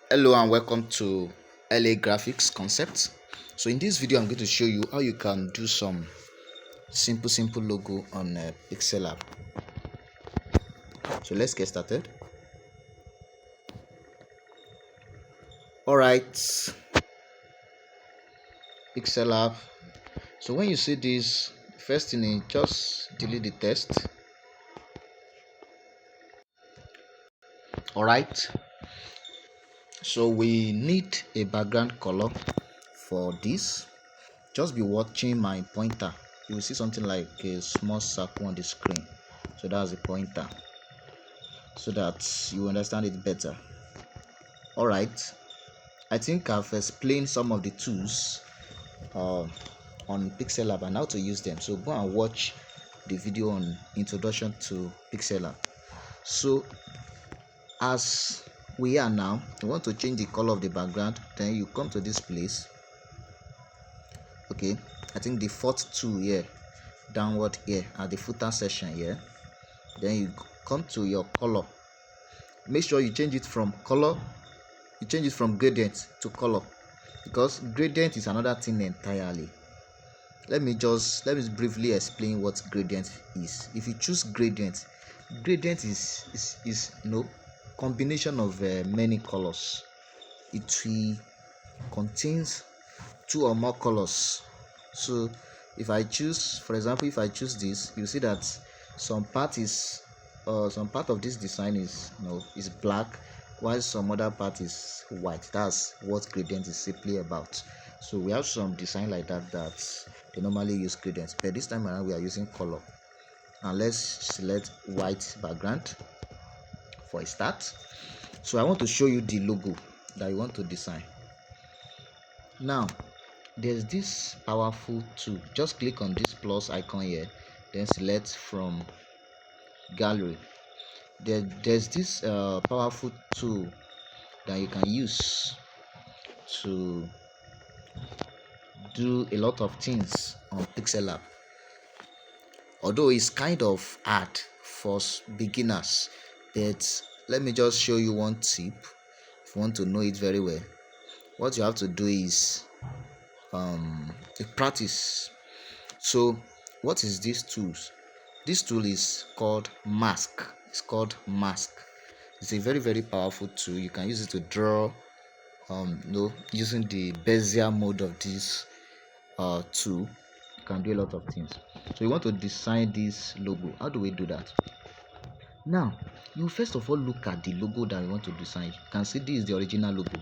Hello and welcome to LA Graphics Concept. So in this video I'm going to show you how you can do some simple logo on pixelab. So let's get started. Alright, pixelab. So when you see this, first thing, just delete the text. Alright, so we need a background color for this. Just be watching my pointer. You will see something like a small circle on the screen. So that's the pointer, so that you understand it better. Alright, I think I've explained some of the tools on pixelab and how to use them, so go and watch the video on introduction to pixelab. So as we are now, you want to change the color of the background, then you come to this place. Okay, I think the fourth tool here, downward here at the footer section here. Then you come to your color. Make sure you change it from color, you change it from gradient to color, because gradient is another thing entirely. Let me briefly explain what gradient is. If you choose gradient is combination of many colors. It will contains two or more colors. So if I choose, for example, if I choose this, you see that some part of this design is black, while some other part is white. That's what gradient is simply about. So we have some design like that they normally use gradients, but this time around we are using color. And let's select white background for a start. So I want to show you the logo that you want to design. Now there's this powerful tool. Just click on this plus icon here, then select from gallery. There's this powerful tool that you can use to do a lot of things on pixelab. Although it's kind of hard for beginners, but let me just show you one tip. If you want to know it very well, what you have to do is practice. So what is this tools? This tool is called mask. It's called mask. It's a very powerful tool. You can use it to draw using the bezier mode of this tool. You can do a lot of things. So you want to design this logo. How do we do that? Now you first of all look at the logo that you want to design. You can see this is the original logo.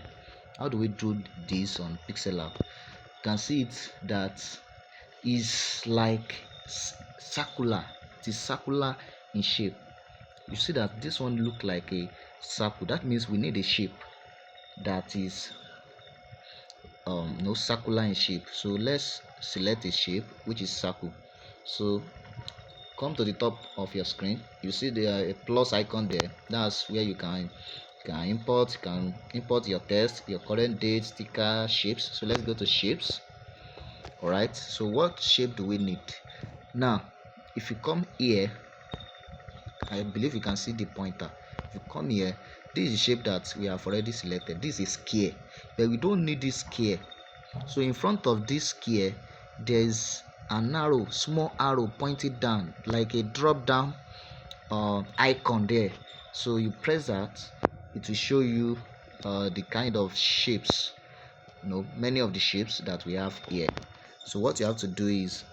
How do we do this on pixelab? You can see it that is like circular. It is circular in shape. You see that this one look like a circle. That means we need a shape that is circular in shape. So let's select a shape which is circle. So come to the top of your screen. You see there a plus icon there. That's where you can import your text, your current date, sticker, shapes. So let's go to shapes. All right, so what shape do we need? Now if you come here, I believe you can see the pointer. If you come here, this is the shape that we have already selected. This is square, but we don't need this square. So in front of this square, there's an arrow, small arrow pointed down, like a drop down icon there. So you press that, it will show you the kind of shapes, many of the shapes that we have here. So what you have to do is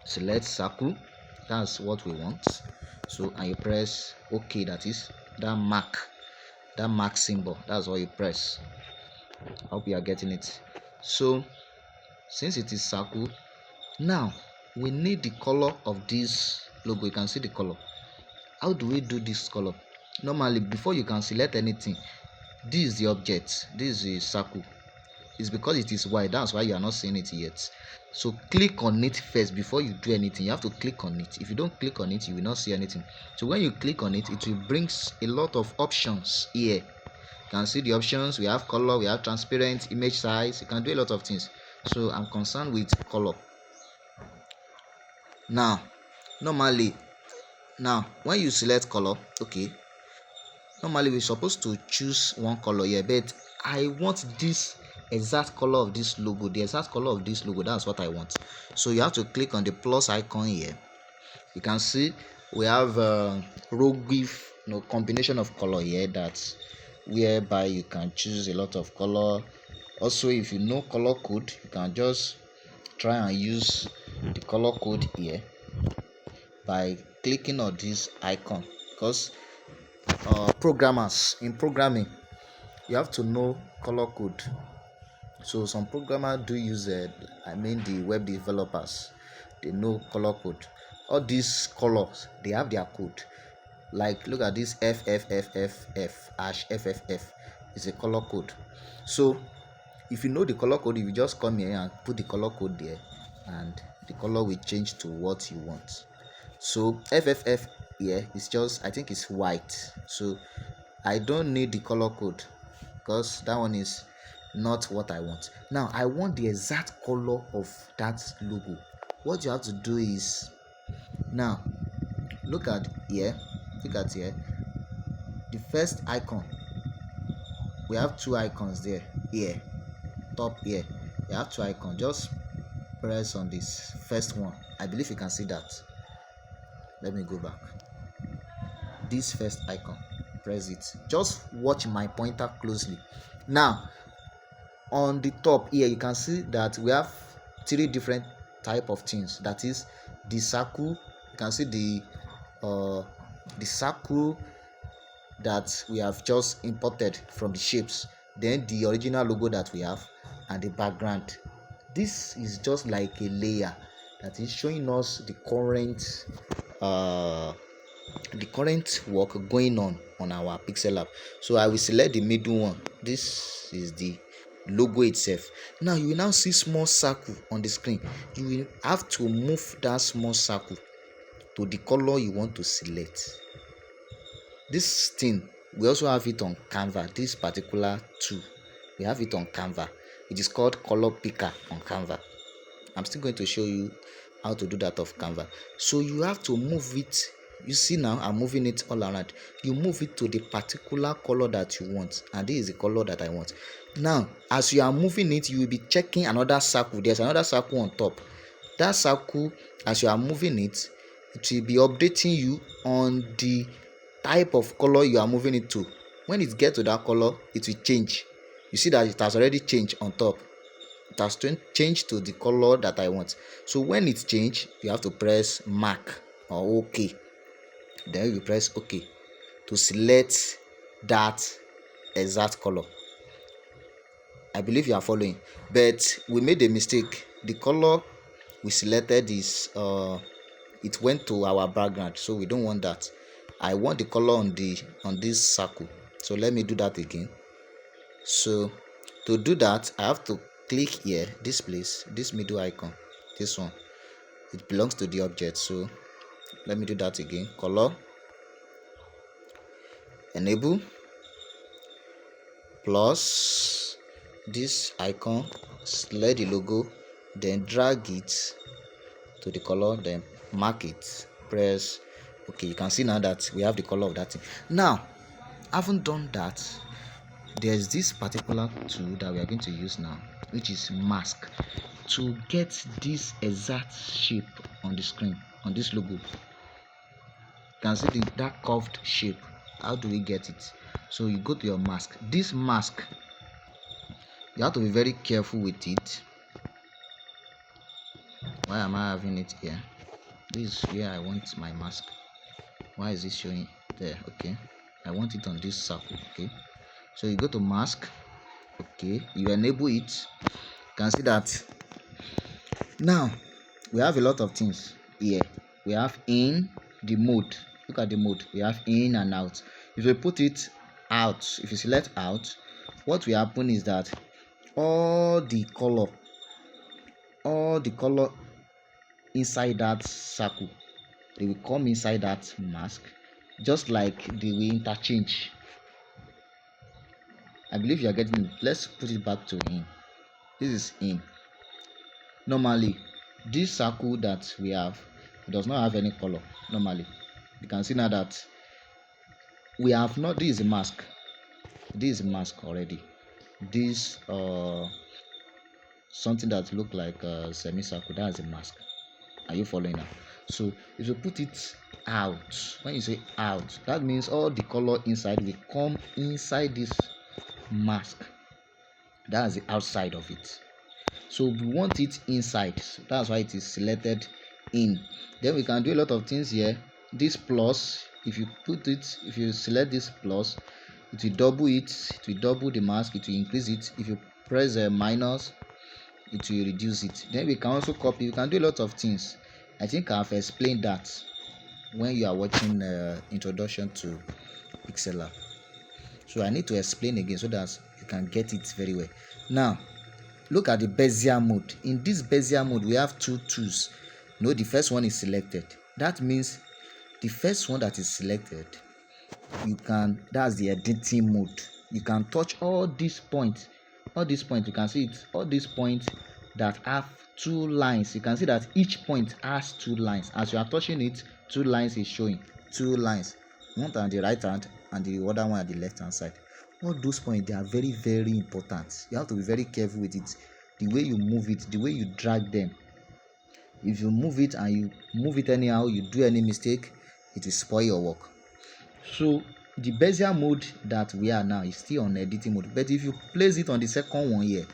select circle. That's what we want. So and you press OK. That is that mark symbol. That's what you press. I hope you are getting it. So since it is circle, now we need the color of this logo. You can see the color. How do we do this color? Normally, before you can select anything, this is the object. This is a circle. It's because it is white, that's why you are not seeing it yet. So click on it first before you do anything. You have to click on it. If you don't click on it, you will not see anything. So when you click on it, it will bring a lot of options here. You can see the options. We have color, we have transparent, image size. You can do a lot of things. So I'm concerned with color. Now when you select color, okay, Normally we're supposed to choose one color here, but I want this exact color of this logo, the exact color of this logo. That's what I want. So you have to click on the plus icon here. You can see we have row give, combination of color here, that's whereby you can choose a lot of color. Also, if you know color code, you can just try and use the color code here by clicking on this icon, because programmers in programming, you have to know color code. So some programmers do use the web developers, they know color code. All these colors, they have their code. Like look at this FFFFF hash FFF is a color code. So if you know the color code, you just come here and put the color code there, and the color will change to what you want. So FFF here is just, I think it's white, so I don't need the color code because that one is not what I want. Now I want the exact color of that logo. What you have to do is, now look at here, the first icon. We have two icons there, here top here. You have two icons. Just press on this first one. I believe you can see that. Let me go back. This first icon, press it. Just watch my pointer closely. Now on the top here, you can see that we have three different type of things. That is the circle. You can see the circle that we have just imported from the shapes, then the original logo that we have, and the background. This is just like a layer that is showing us the current work going on our pixelab. So I will select the middle one. This is the logo itself. Now you will now see small circle on the screen. You will have to move that small circle to the color you want to select. This thing, we also have it on Canva. This particular tool, we have it on Canva. It is called color picker on Canva. I'm still going to show you how to do that off Canva. So you have to move it. You see now I'm moving it all around. You move it to the particular color that you want, and this is the color that I want. Now as you are moving it, you will be checking another circle. There's another circle on top. That circle, as you are moving it, it will be updating you on the type of color you are moving it to. When it gets to that color, it will change. You see that it has already changed on top. It has changed to the color that I want. So when it's changed, you have to press mark or OK. Then you press OK to select that exact color. I believe you are following, but we made a mistake. The color we selected is it went to our background, so we don't want that. I want the color on this circle. So let me do that again. So to do that, I have to click here, this place, this middle icon, this one. It belongs to the object. So let me do that again. Color, enable, plus this icon, select the logo, then drag it to the color, then mark it, press OK. You can see now that we have the color of that thing. Now having done that, there's this particular tool that we are going to use now, which is mask, to get this exact shape on the screen, on this logo. You can see that curved shape. How do we get it? So you go to your mask. This mask, you have to be very careful with it. Why am I having it here? This is where I want my mask. Why is it showing there? Okay, I want it on this circle. Okay, so you go to mask. Okay, you enable it. You can see that now we have a lot of things here. We have in the mode. Look at the mode. We have in and out. If we put it out, if you select out, what will happen is that all the color inside that circle, they will come inside that mask, just like they will interchange. I believe you are getting it. Let's put it back to in. This is in. Normally this circle that we have, it does not have any color. Normally you can see now that we have not, this is a mask, this is a mask already. This something that look like a semicircle, that's a mask. Are you following now? So if you put it out, when you say out, that means all the color inside will come inside this mask. That's the outside of it. So we want it inside, so that's why it is selected in. Then we can do a lot of things here. This plus, if you put it, if you select this plus, it will double it, it will double the mask, it will increase it. If you press minus, it will reduce it. Then we can also copy, you can do a lot of things. I think I've explained that when you are watching introduction to pixelab. So I need to explain again so that you can get it very well. Now look at the bezier mode. In this bezier mode we have two tools. No, the first one is selected. That means the first one that is selected, you can, that's the editing mode. You can touch all these points, you can see it, all these points that have two lines. You can see that each point has two lines. As you are touching it, two lines is showing, two lines, one on the right hand and the other one at the left hand side. All those points, they are very, very important. You have to be very careful with it, the way you move it, the way you drag them. If you move it and you move it anyhow, you do any mistake, it will spoil your work. So the bezier mode that we are now is still on editing mode, but if you place it on the second one here,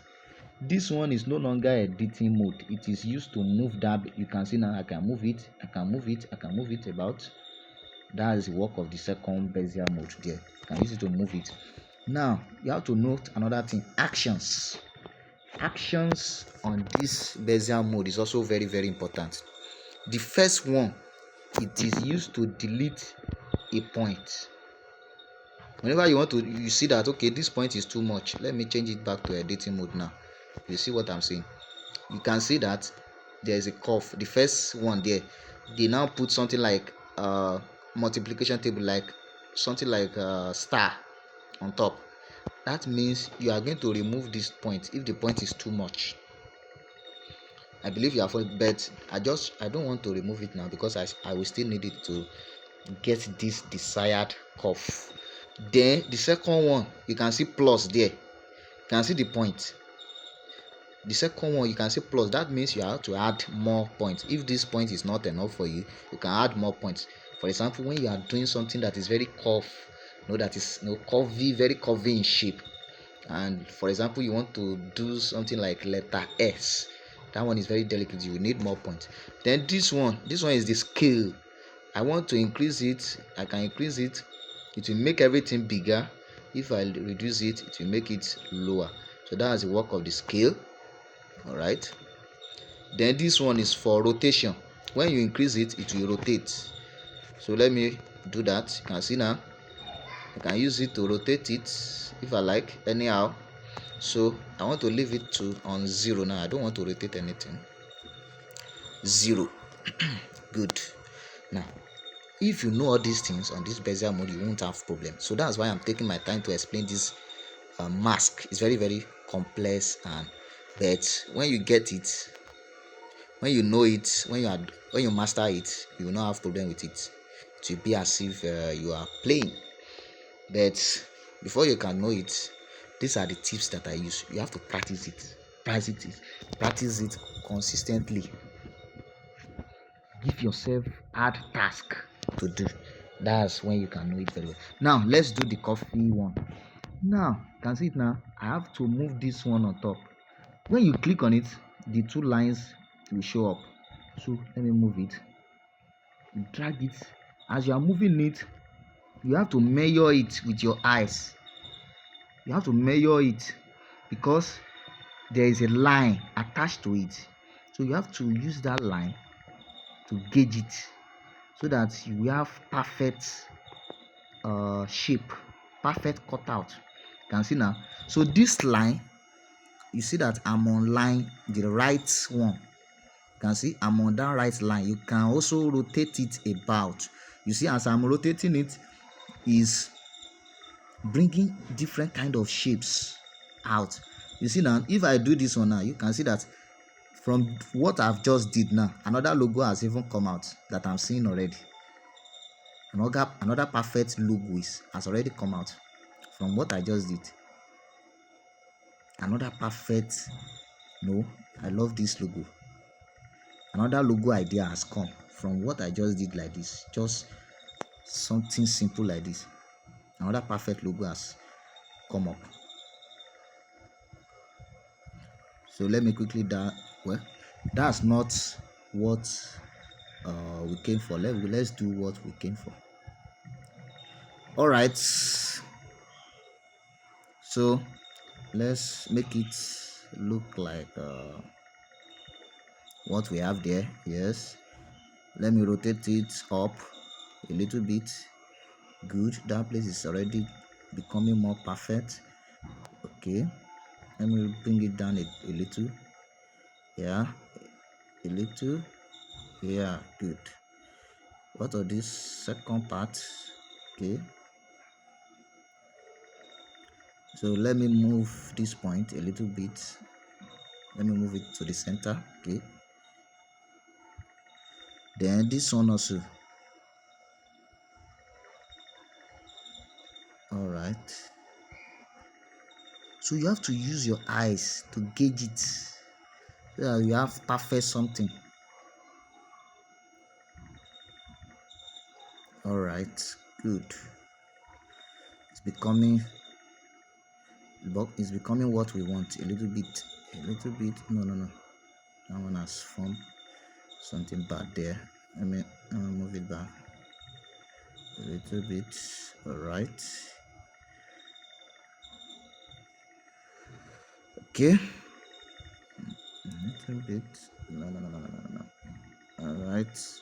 this one is no longer editing mode. It is used to move that. You can see now I can move it, I can move it, I can move it about. That is the work of the second bezier mode there. You can use it to move it. Now you have to note another thing, actions. Actions on this bezier mode is also very, very important. The first one, it is used to delete a point. Whenever you want to, you see that okay, this point is too much, let me change it back to editing mode. Now you see what I'm saying. You can see that there is a curve. The first one there, they now put something like multiplication table, like something like star on top. That means you are going to remove this point if the point is too much. I believe you have, but I don't want to remove it now because I will still need it to get this desired curve. Then the second one, you can see plus there, you can see the point. The second one, you can see plus, that means you have to add more points. If this point is not enough for you, you can add more points. For example, when you are doing something that is very curved, that is curvy, very curvy in shape, and for example you want to do something like letter S, that one is very delicate, you will need more points. Then this one is the scale. I want to increase it, I can increase it, it will make everything bigger. If I reduce it, it will make it lower. So that is the work of the scale. All right. Then this one is for rotation. When you increase it, it will rotate. So let me do that. You can see now I can use it to rotate it if I like, anyhow. So I want to leave it to on 0 now. I don't want to rotate anything. 0. Good. Now if you know all these things on this bezier mode, you won't have problem. So that's why I'm taking my time to explain this mask. It's very, very complex, and but when you get it, when you know it, when you master it, you will not have problem with it. It will be as if you are playing. But before you can know it, these are the tips that I use. You have to practice it, practice it consistently. Give yourself hard task to do. That's when you can know it very well. Now let's do the coffee one. Now you can see it now. I have to move this one on top. When you click on it, the two lines will show up. So let me move it. You drag it. As you are moving it, you have to measure it with your eyes. You have to measure it because there is a line attached to it. So you have to use that line to gauge it so that you have perfect shape, perfect cutout. You can see now. So this line, you see that I'm on line, the right one. You can see I'm on that right line. You can also rotate it about. You see, as I'm rotating it, is bringing different kind of shapes out. You see now, if I do this one now, you can see that from what I've just did now, another logo has even come out that I'm seeing already. Another perfect logo has already come out from what I just did. Another perfect, no, I love this logo. Another logo idea has come from what I just did like this. Just something simple like this. Another perfect logo has come up. So let me quickly well, that's not what we came for. Let's do what we came for. All right, so let's make it look like what we have there. Yes, let me rotate it up a little bit. Good, that place is already becoming more perfect. Okay, let me bring it down a little. Yeah, a little. Yeah, good. What are this second part? Okay, so let me move this point a little bit. Let me move it to the center. Okay, then this one also. All right, so you have to use your eyes to gauge it so that you have perfect something. All right, good. It's becoming what we want. A little bit. No, that one has formed something bad there. Let me move it back a little bit. All right, okay, a little bit. No. All right,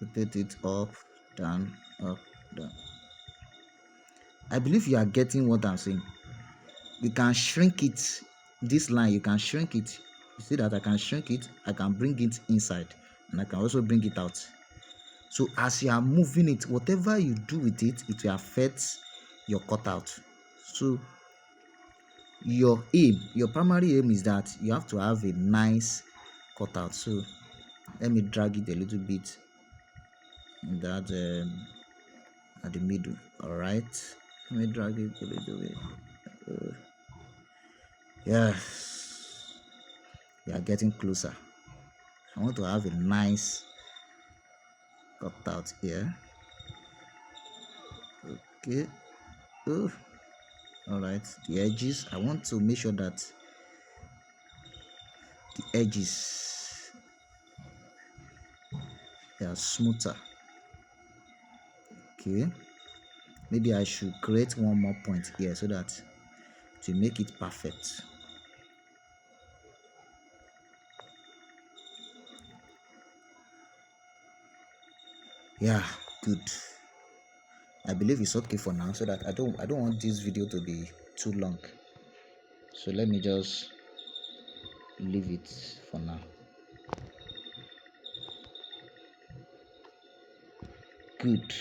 rotate it up, down, up, down. I believe you are getting what I'm saying. You can shrink it. This line, you can shrink it. You see that I can shrink it, I can bring it inside, and I can also bring it out. So as you are moving it, whatever you do with it, it will affect your cutout. So your primary aim is that you have to have a nice cutout. So let me drag it a little bit in that at the middle. All right, let me drag it a little bit. Yes, we are getting closer. I want to have a nice cutout here. Okay. Oh, all right, the edges, I want to make sure that the edges, they are smoother. Okay, maybe I should create one more point here so that to make it perfect. Yeah, good. I believe it's okay for now, so that I don't want this video to be too long. So let me just leave it for now. Good.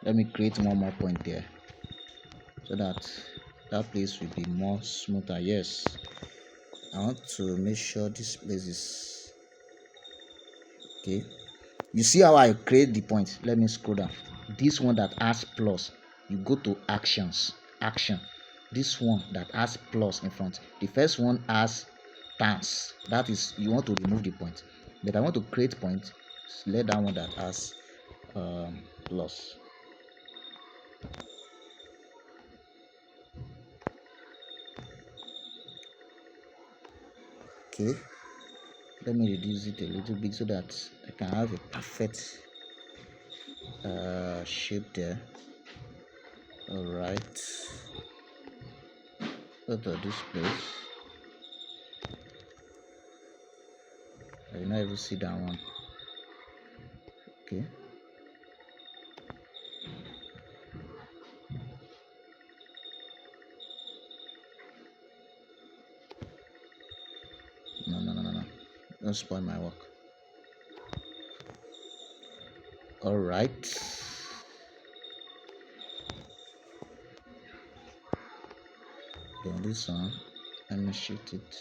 Let me create one more point there so that that place will be more smoother. Yes, I want to make sure this place is okay. You see how I create the point? Let me scroll down. This one that has plus, you go to action. This one that has plus in front, the first one has times, that is, you want to remove the point, but I want to create point. Select that one that has plus. Okay, let me reduce it a little bit so that I can have a perfect shape there. All right, go to this place. I will not even see that one. Okay, no, don't spoil my work. All right. Then this one, let me shift it.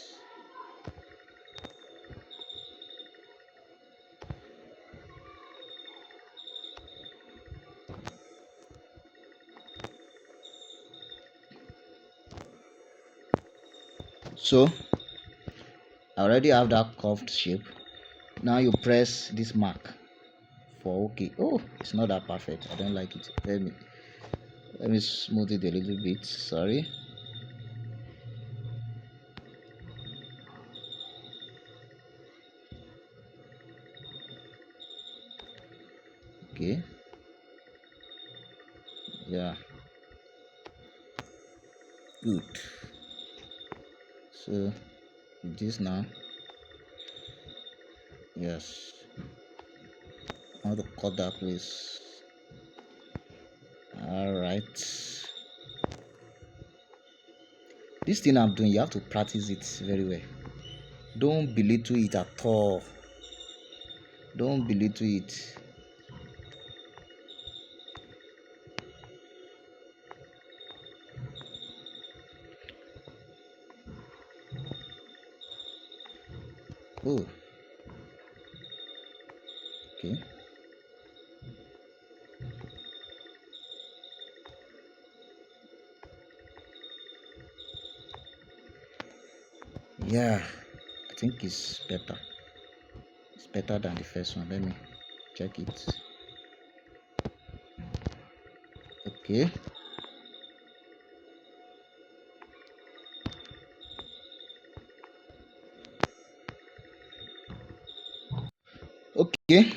So I already have that curved shape. Now you press this mark for okay. Oh, it's not that perfect. I don't like it. Let me smooth it a little bit. Sorry. Okay. Yeah. Good. So this now. Yes. I want to cut that place. All right. This thing I'm doing, you have to practice it very well. Don't belittle it at all. Don't belittle it. Oh, okay. Yeah, I think it's better. It's better than the first one. Let me check it. Okay. Okay.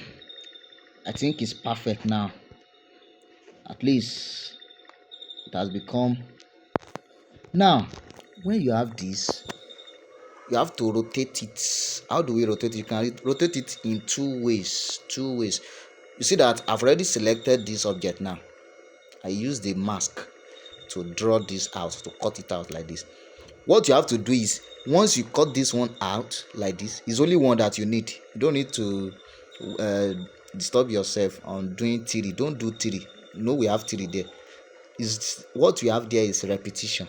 I think it's perfect now. At least it has become. Now, when you have this, you have to rotate it. How do we rotate it? You can rotate it in two ways. Two ways. You see that I've already selected this object now. I use the mask to draw this out, to cut it out like this. What you have to do is, once you cut this one out like this, it's only one that you need. You don't need to uh, disturb yourself on doing 3. Don't do 3. No, we have 3 there. Is what we have there is repetition.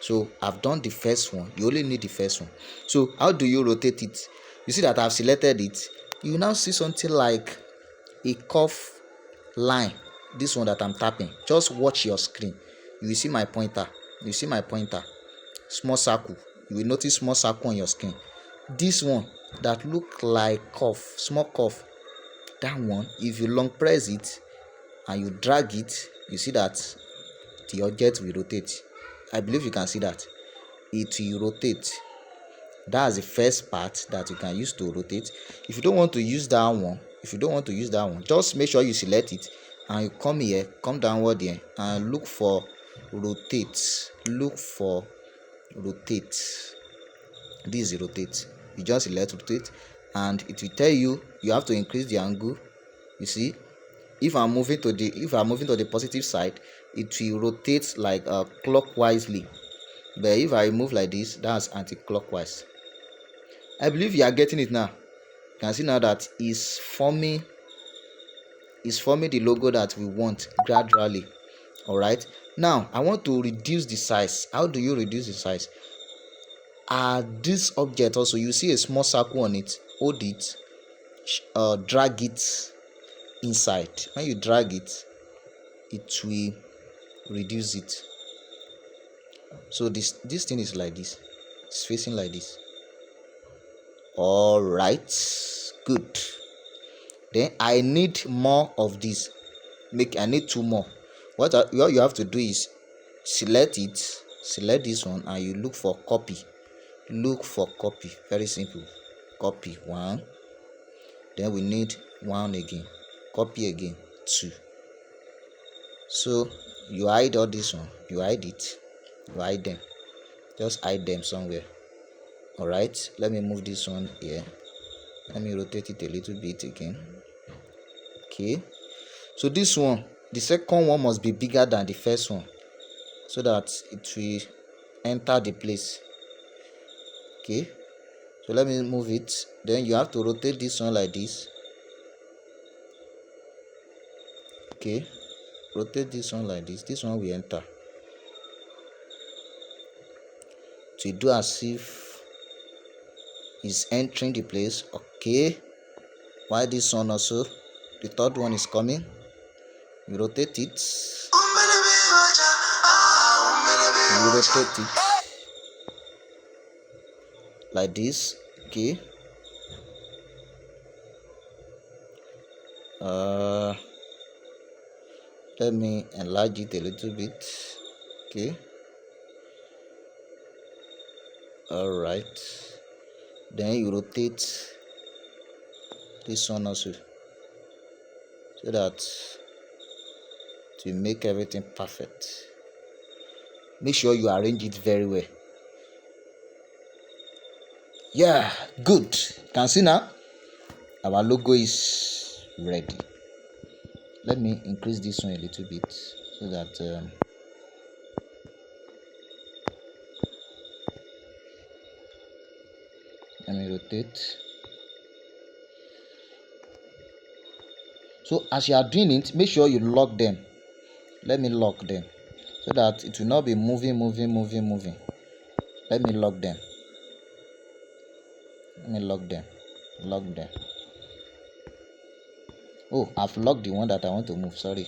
So I've done the first one. You only need the first one. So how do you rotate it? You see that I've selected it. You now see something like a curve line. This one that I'm tapping, just watch your screen. You will see my pointer. You see my pointer, small circle. You will notice small circle on your screen. This one that look like curve, small curve, that one, if you long press it and you drag it, you see that the object will rotate. I believe you can see that it will rotate. That's the first part that you can use to rotate. If you don't want to use that one, just make sure you select it and you come here, come downward here and look for rotate. Look for rotate. This is rotate. You just select rotate and it will tell you have to increase the angle. You see, if I'm moving to the positive side, it will rotate like clockwisely. But if I move like this, that's anti-clockwise. I believe you are getting it now. You can see now that is forming the logo that we want gradually. All right. Now I want to reduce the size. How do you reduce the size? This object also, you see a small circle on it. Hold it, drag it inside. When you drag it, it will reduce it. So this thing is like this. It's facing like this. All right, good. Then I need more of this. I need 2 more. What you have to do is select this one and you look for copy. Very simple. Copy 1. Then we need 1 again. Copy again 2. So you hide all this one. You hide it. You hide them. Just hide them somewhere. All right. Let me move this one here. Let me rotate it a little bit again. Okay. So this one, the second one must be bigger than the first one so that it will enter the place. Okay. So let me move it. Then you have to rotate this one like this. Okay, rotate this one like this one will enter to do as if it's entering the place. Okay, why this one also, the third one is coming, you rotate it, like this. Okay, let me enlarge it a little bit. Okay, all right, then you rotate this one also, so that to make everything perfect. Make sure you arrange it very well. Yeah, good. You can see now our logo is ready. Let me increase this one a little bit so that let me rotate. So as you are doing it, make sure you lock them. Let me lock them so that it will not be moving. Let me lock them. Lock them. Oh, I've locked the one that I want to move. Sorry,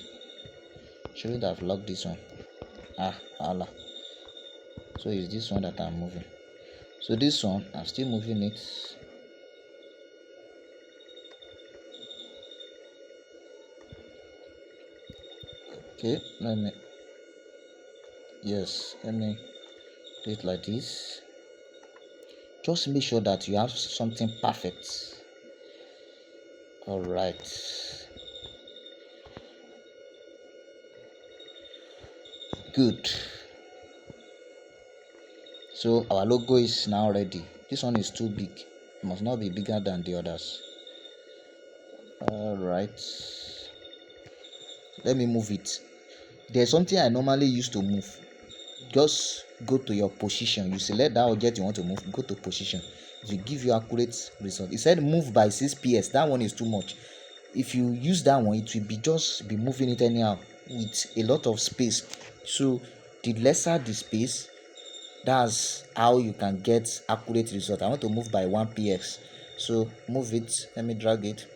shouldn't have locked this one. Allah. So it's this one that I'm moving. So this one, I'm still moving it. Okay, let me do it like this. Just make sure that you have something perfect. All right, good. So our logo is now ready. This one is too big, it must not be bigger than the others. All right, let me move it. There's something I normally use to move. Just go to your position, you select that object you want to move, go to position, it will give you accurate result. It said move by 6 ps, that one is too much. If you use that one, it will be just be moving it anyhow with a lot of space. So the lesser the space, that's how you can get accurate result. I want to move by 1 ps, so move it. Let me drag it.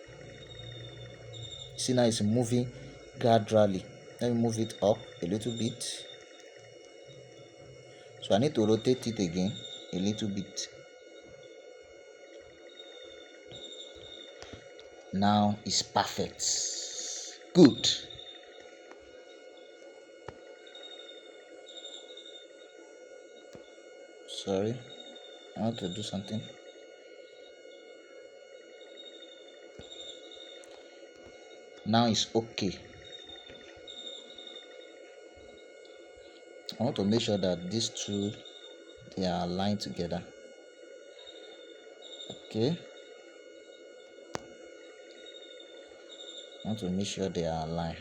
See, now it's moving gradually. Let me move it up a little bit. So I need to rotate it again a little bit. Now it's perfect. Good. Sorry, I want to do something. Now it's okay. I want to make sure that these two, they are aligned together. Okay, I want to make sure they are aligned.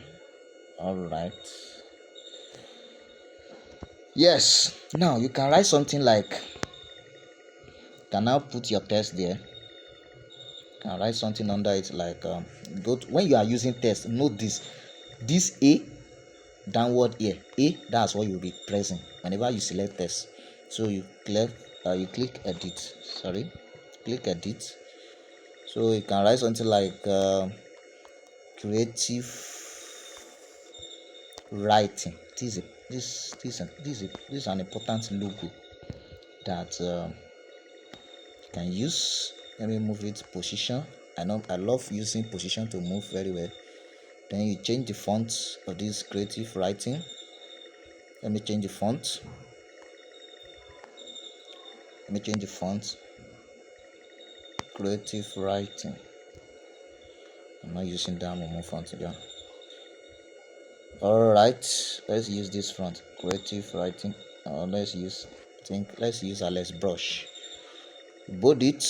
All right, yes. Now you can write something like, you can now put your text there. You can write something under it like when you are using text, note this A downward here, A, that's what you'll be pressing whenever you select text. So you click edit, click edit. So you can write something like creative writing. This is an important logo that you can use. Let me move it position. I love using position to move very well. Then you change the font of this creative writing. Let me change the font. Creative writing. I'm not using that one font again. All right, let's use this font. Creative writing. Let's use Alex brush. Bold it.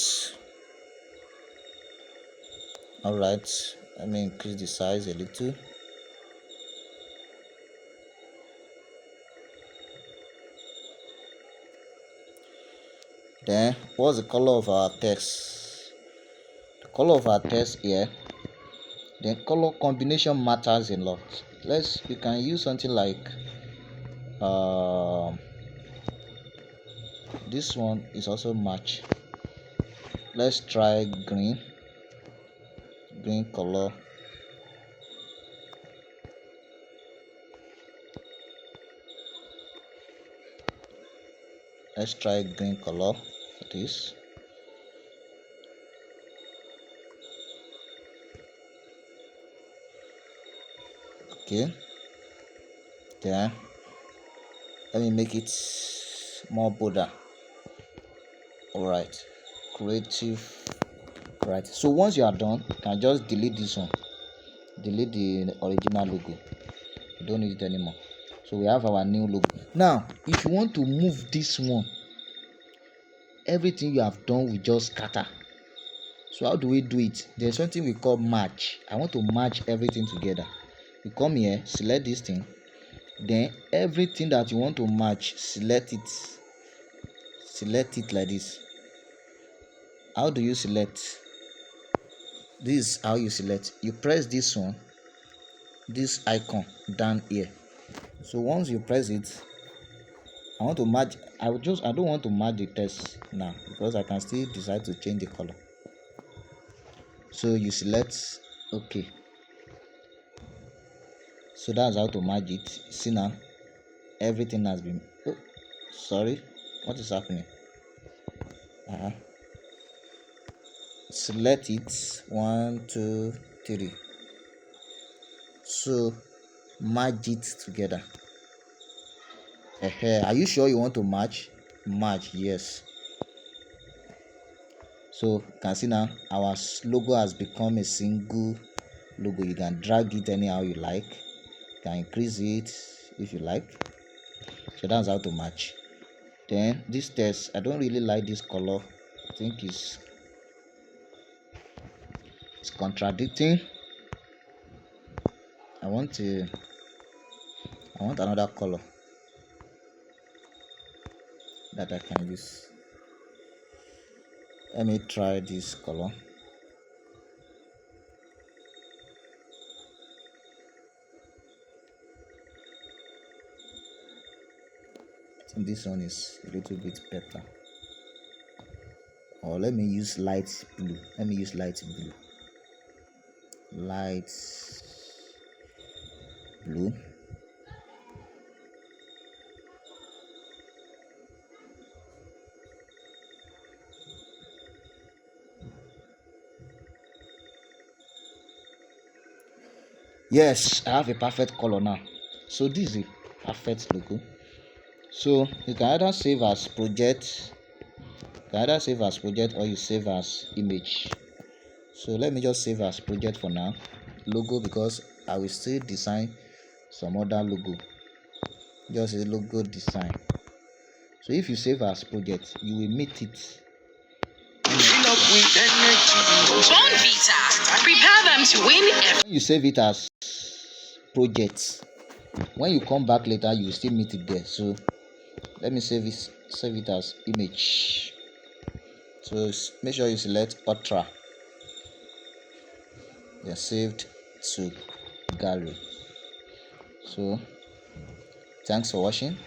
All right, let me increase the size a little. Then what's the color of our text? The color of our text here Then color combination matters a lot. You can use something like this one is also match. Let's try green color. Let's try green color for this. Okay, then let me make it more bolder. All right, creative. Right, so once you are done, you can just delete this one, delete the original logo. You don't need it anymore. So we have our new logo. Now if you want to move this one, everything you have done will just scatter. So how do we do it? There's something we call merge. I want to merge everything together. You come here, select this thing, then everything that you want to merge, select it like this. How do you select? This is how you select. You press this one, this icon down here. So once you press it, I want to merge. I don't want to merge the text now because I can still decide to change the color. So you select OK. So that's how to merge it. See now, everything has been. Oh, sorry, what is happening? Select it 1 2 3. So merge it together. Are you sure you want to merge? Yes. So you can see now our logo has become a single logo. You can drag it anyhow you like. You can increase it if you like. So that's how to match. Then this text, I don't really like this color. I think it's contradicting. I want another color that I can use. Let me try this color. I think this one is a little bit better. Or let me use light blue. Light blue. Yes, I have a perfect color now. So this is a perfect logo. So you can either save as project, or you save as image. So let me just save as project for now, logo, because I will still design some other logo. Just a logo design. So if you save as project, you will meet it. Prepare them to win. When you save it as project, when you come back later, you will still meet it there. So let me save it as image. So make sure you select ultra. They are saved to gallery. So thanks for watching.